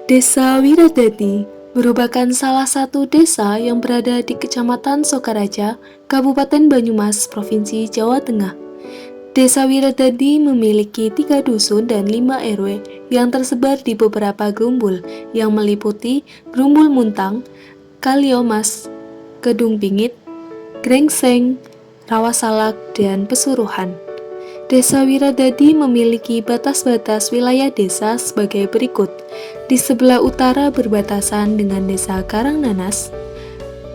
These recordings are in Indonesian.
Desa Wiradadi merupakan salah satu desa yang berada di Kecamatan Sokaraja, Kabupaten Banyumas, Provinsi Jawa Tengah. Desa Wiradadi memiliki 3 dusun dan 5 RW yang tersebar di beberapa gerumbul yang meliputi Gerumbul Muntang, Kaliomas, Kedung Bingit, Grengseng, Rawasalak, dan Pesuruhan. Desa Wiradadi memiliki batas-batas wilayah desa sebagai berikut. Di sebelah utara berbatasan dengan Desa Karangnanas,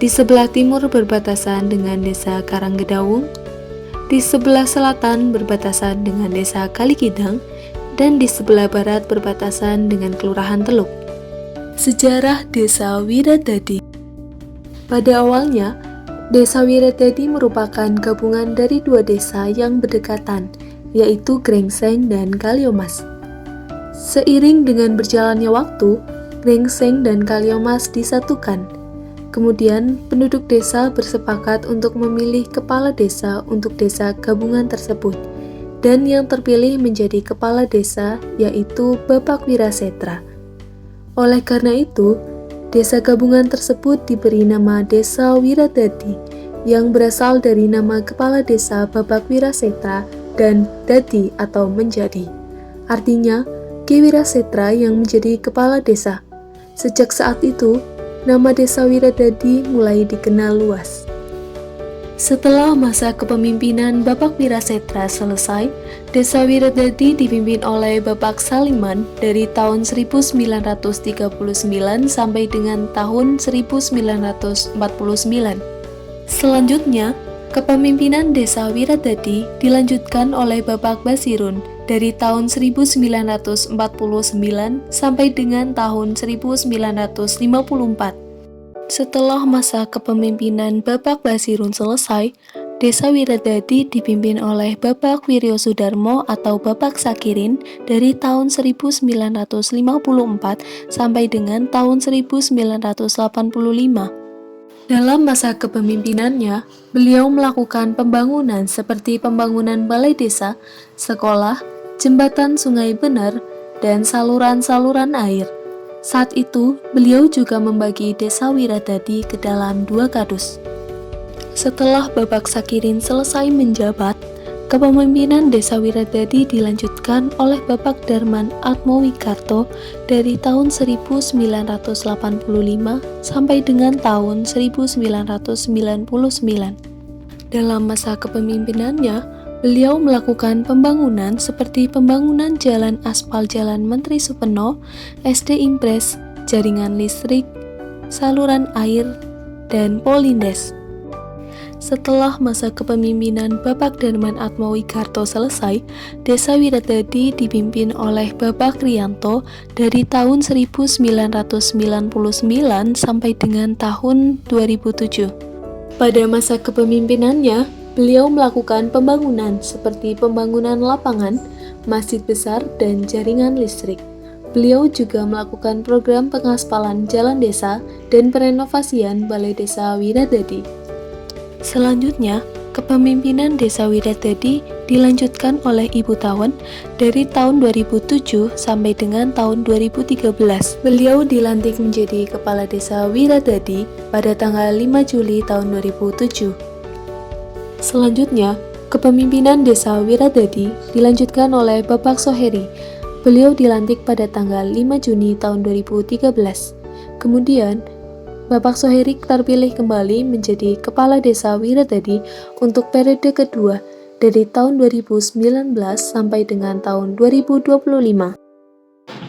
di sebelah timur berbatasan dengan Desa Karanggedaung, di sebelah selatan berbatasan dengan Desa Kalikidang, dan di sebelah barat berbatasan dengan Kelurahan Teluk. Sejarah Desa Wiradadi. Pada awalnya, Desa Wiradadi merupakan gabungan dari 2 desa yang berdekatan, yaitu Grengseng dan Kaliomas. Seiring dengan berjalannya waktu, Grengseng dan Kaliomas disatukan. Kemudian, penduduk desa bersepakat untuk memilih kepala desa untuk desa gabungan tersebut, dan yang terpilih menjadi kepala desa yaitu Bapak Wirasetra. Oleh karena itu, desa gabungan tersebut diberi nama Desa Wiradadi, yang berasal dari nama kepala desa Bapak Wirasetra dan dadi atau menjadi. Artinya, Ki Wirasetra yang menjadi kepala desa. Sejak saat itu, nama Desa Wiradadi mulai dikenal luas. Setelah masa kepemimpinan Bapak Wirasetra selesai, Desa Wiradadi dipimpin oleh Bapak Saliman dari tahun 1939 sampai dengan tahun 1949. Selanjutnya, kepemimpinan Desa Wiradadi dilanjutkan oleh Bapak Basirun dari tahun 1949 sampai dengan tahun 1954. Setelah masa kepemimpinan Bapak Basirun selesai, Desa Wiradadi dipimpin oleh Bapak Wiryo Sudarmo atau Bapak Sakirin dari tahun 1954 sampai dengan tahun 1985. Dalam masa kepemimpinannya, beliau melakukan pembangunan seperti pembangunan balai desa, sekolah, jembatan sungai bener, dan saluran-saluran air. Saat itu, beliau juga membagi Desa Wiradadi ke dalam 2 kadus. Setelah Bapak Sakirin selesai menjabat, kepemimpinan Desa Wiradadi dilanjutkan oleh Bapak Darman Atmowikarto dari tahun 1985 sampai dengan tahun 1999. Dalam masa kepemimpinannya, beliau melakukan pembangunan seperti pembangunan jalan aspal Jalan Menteri Supeno, SD Impres, jaringan listrik, saluran air, dan Polindes. Setelah masa kepemimpinan Bapak Darman Atmowikarto selesai, Desa Wiradadi dipimpin oleh Bapak Rianto dari tahun 1999 sampai dengan tahun 2007. Pada masa kepemimpinannya, beliau melakukan pembangunan seperti pembangunan lapangan, masjid besar, dan jaringan listrik. Beliau juga melakukan program pengaspalan jalan desa dan perenovasian Balai Desa Wiradadi. Selanjutnya, kepemimpinan Desa Wiradadi dilanjutkan oleh Ibu Tawon dari tahun 2007 sampai dengan tahun 2013. Beliau dilantik menjadi Kepala Desa Wiradadi pada tanggal 5 Juli tahun 2007. Selanjutnya, kepemimpinan Desa Wiradadi dilanjutkan oleh Bapak Soheri. Beliau dilantik pada tanggal 5 Juni tahun 2013. Kemudian, Bapak Soheri terpilih kembali menjadi Kepala Desa Wiradadi untuk periode kedua dari tahun 2019 sampai dengan tahun 2025.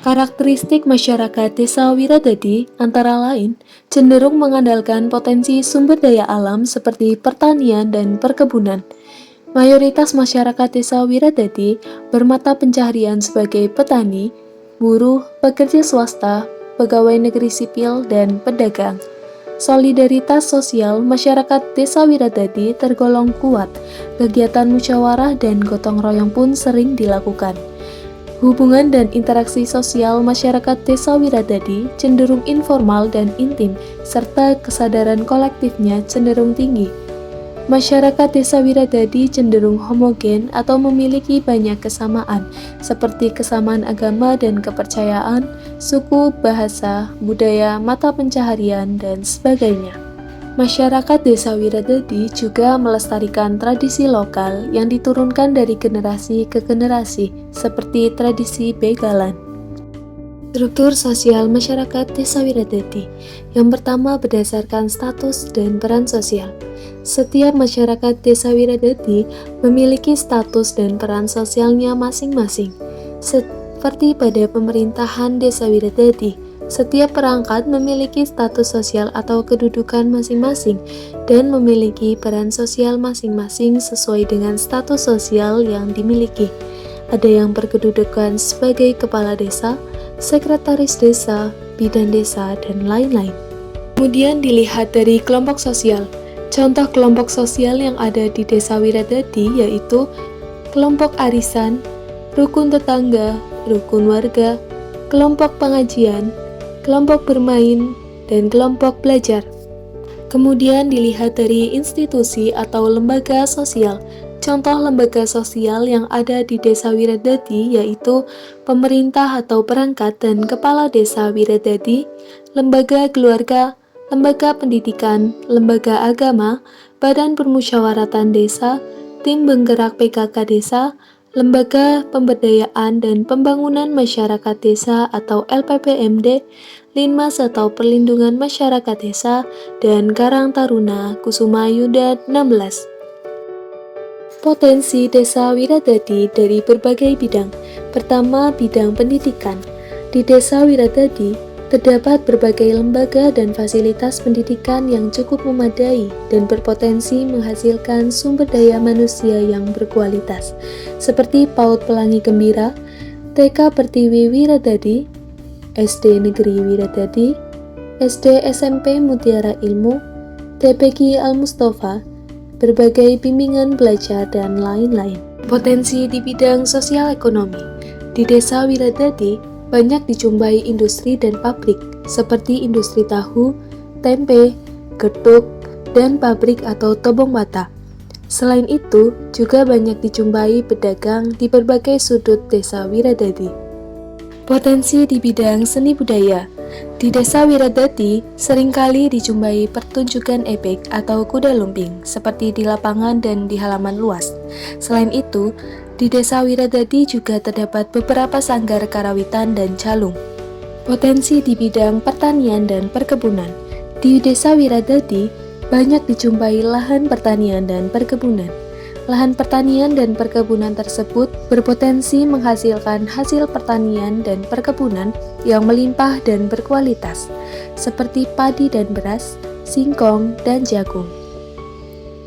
Karakteristik masyarakat Desa Wiradadi antara lain cenderung mengandalkan potensi sumber daya alam seperti pertanian dan perkebunan. Mayoritas masyarakat Desa Wiradadi bermata pencaharian sebagai petani, buruh, pekerja swasta, pegawai negeri sipil, dan pedagang. Solidaritas sosial masyarakat Desa Wiradadi tergolong kuat. Kegiatan musyawarah dan gotong royong pun sering dilakukan. Hubungan dan interaksi sosial masyarakat Desa Wiradadi cenderung informal dan intim, serta kesadaran kolektifnya cenderung tinggi. Masyarakat Desa Wiradadi cenderung homogen atau memiliki banyak kesamaan, seperti kesamaan agama dan kepercayaan, suku, bahasa, budaya, mata pencaharian, dan sebagainya. Masyarakat Desa Wiradadi juga melestarikan tradisi lokal yang diturunkan dari generasi ke generasi, seperti tradisi begalan. Struktur sosial masyarakat Desa Wiradadi. Yang pertama berdasarkan status dan peran sosial. Setiap masyarakat Desa Wiradadi memiliki status dan peran sosialnya masing-masing. Seperti pada pemerintahan Desa Wiradadi, setiap perangkat memiliki status sosial atau kedudukan masing-masing dan memiliki peran sosial masing-masing sesuai dengan status sosial yang dimiliki. Ada yang berkedudukan sebagai kepala desa, sekretaris desa, bidan desa, dan lain-lain. Kemudian dilihat dari kelompok sosial. Contoh kelompok sosial yang ada di Desa Wiradadi yaitu kelompok arisan, rukun tetangga, rukun warga, kelompok pengajian, kelompok bermain, dan kelompok belajar. Kemudian dilihat dari institusi atau lembaga sosial. Contoh lembaga sosial yang ada di Desa Wiradadi yaitu pemerintah atau perangkat dan kepala Desa Wiradadi, lembaga keluarga, lembaga pendidikan, lembaga agama, badan permusyawaratan desa, tim penggerak PKK desa, lembaga pemberdayaan dan pembangunan masyarakat desa atau LPPMD, Linmas atau Perlindungan Masyarakat Desa, dan Karang Taruna Kusuma Yuda 16. Potensi Desa Wiradadi dari berbagai bidang. Pertama, bidang pendidikan. Di Desa Wiradadi, terdapat berbagai lembaga dan fasilitas pendidikan yang cukup memadai dan berpotensi menghasilkan sumber daya manusia yang berkualitas, seperti PAUD Pelangi Gembira, TK Pertiwi Wiradadi, SD Negeri Wiradadi, SD SMP Mutiara Ilmu, TPQ Al-Mustafa, berbagai bimbingan belajar, dan lain-lain. Potensi di bidang sosial ekonomi. Di Desa Wiradadi, banyak dijumpai industri dan pabrik, seperti industri tahu, tempe, getuk, dan pabrik atau tobong mata. Selain itu, juga banyak dijumpai pedagang di berbagai sudut Desa Wiradadi. Potensi di bidang seni budaya. Di Desa Wiradadi, seringkali dijumpai pertunjukan epik atau kuda lumping, seperti di lapangan dan di halaman luas. Selain itu, di Desa Wiradadi juga terdapat beberapa sanggar karawitan dan calung. Potensi di bidang pertanian dan perkebunan. Di Desa Wiradadi, banyak dijumpai lahan pertanian dan perkebunan. Lahan pertanian dan perkebunan tersebut berpotensi menghasilkan hasil pertanian dan perkebunan yang melimpah dan berkualitas, seperti padi dan beras, singkong, dan jagung.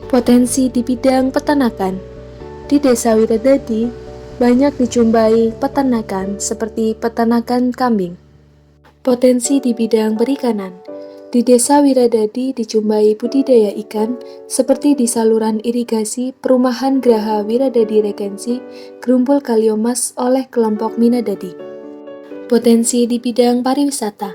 Potensi di bidang peternakan. Di Desa Wiradadi, banyak dijumpai peternakan seperti peternakan kambing. Potensi di bidang perikanan. Di Desa Wiradadi dijumpai budidaya ikan seperti di saluran irigasi Perumahan Graha Wiradadi Regensi, Gerumpul Kaliomas oleh kelompok Minadadi. Potensi di bidang pariwisata.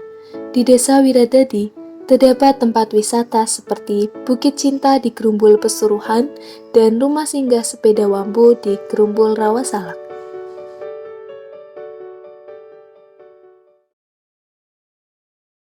Di Desa Wiradadi terdapat tempat wisata seperti Bukit Cinta di Gerumpul Pesuruhan dan rumah singgah sepeda Wambo di Gerumpul Rawasalak.